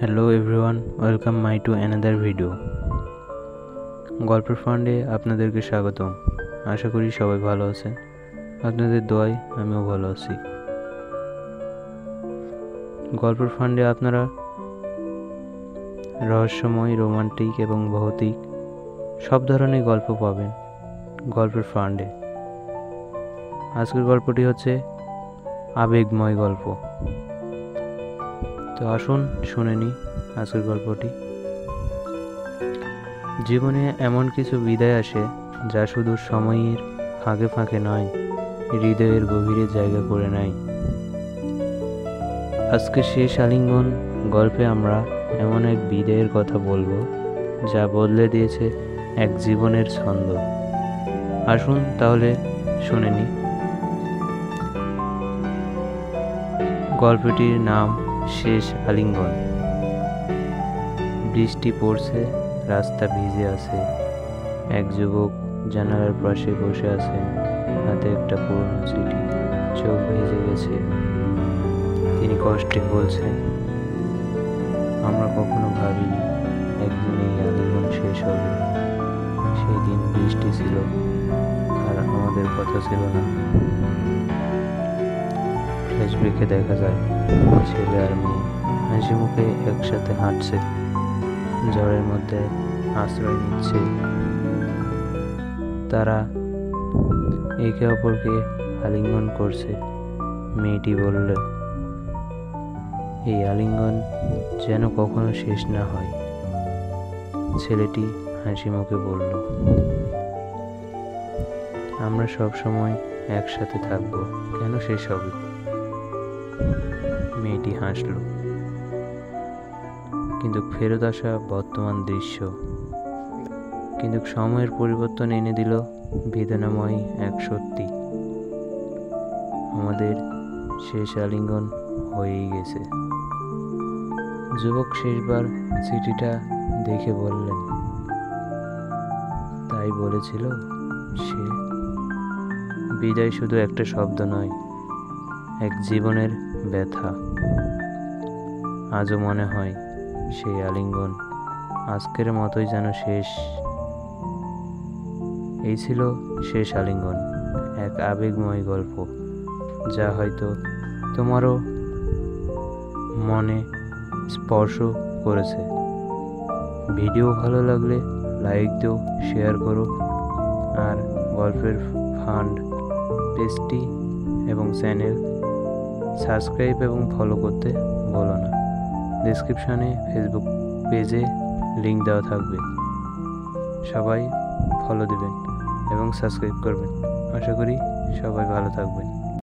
Hello everyone, welcome my to another video. গল্পের ফান্ডে আপনাদেরকে স্বাগতম। আশা করি সবাই ভালো আছেন। আপনাদের দোয়ায় আমিও ভালো আছি। গল্পের ফান্ডে আপনারা রহস্যময়, রোমান্টিক এবং ভৌতিক সব ধরনের গল্প পাবেন গল্পের ফান্ডে। আজকের গল্পটি হচ্ছে আবেগময় গল্প। তো আসুন শুনে নিই আজকের গল্পটি। জীবনে এমন কিছু বিদায় আসে যা শুধু সময়ের ফাঁকে ফাঁকে নয়, হৃদয়ের গভীরে জায়গা করে নেয়। আজকে শেষ আলিঙ্গন গল্পে আমরা এমন এক বিদায়ের কথা বলবো যা বদলে দিয়েছে এক জীবনের ছন্দ। আসুন তাহলে শুনে নিই। গল্পটির নাম শেষ আলিঙ্গন। বৃষ্টি পড়ছে, রাস্তা ভিজে আছে। এক যুবক জানালার পাশে বসে আছেন, হাতে একটা পুরনো চিঠি। চোখ ভিজে গেছে। তিনি কষ্টে বলছেন, আমরা কখনো ভাবিনি একদিন এই আলিঙ্গন শেষ হবে। সেই দিন বৃষ্টি ছিল আর আমাদের কথা ছিল না। ফ্ল্যাশব্যাকে দেখা যায় ছেলে আর মেয়ে হাসি মুখে একসাথে হাঁটছে, ঝড়ের মধ্যে আশ্রয় নিচ্ছে। তারা একে অপরকে আলিঙ্গন করছে। মেয়েটি বলল, এই আলিঙ্গন যেন কখনো শেষ না হয়। ছেলেটি হাসি মুখে বলল, আমরা সব সময় একসাথে থাকবো, কেন শেষ হবে? মেয়েটি হাসল। কিন্তু ফেরত আসা বর্তমান দৃশ্য, কিন্তু সময়ের পরিবর্তন এনে দিল বেদনাময় এক সত্যি। আমাদের শেষ আলিঙ্গন হয়েই গেছে। যুবক শেষবার চিঠিটা দেখে বললেন, তাই বলেছিল সে। বিদায় শুধু একটা শব্দ নয়, এক জীবনের ব্যথা। আজও মনে হয় সেই আলিঙ্গন আজকের মতোই যেন শেষ। এই ছিল শেষ আলিঙ্গন, এক আবেগময় গল্প যা হয়তো তোমারও মনে স্পর্শ করেছে। ভিডিও ভালো লাগলে লাইক দিও, শেয়ার করো, আর গল্পের ফান্ড পেজটি এবং চ্যানেল সাবস্ক্রাইব এবং ফলো করতে ভুলো না। ডেসক্রিপশনে ফেসবুক পেজে লিংক দেওয়া থাকবে, সবাই ফলো দিবেন এবং সাবস্ক্রাইব করবেন। আশা করি সবাই ভালো থাকবেন।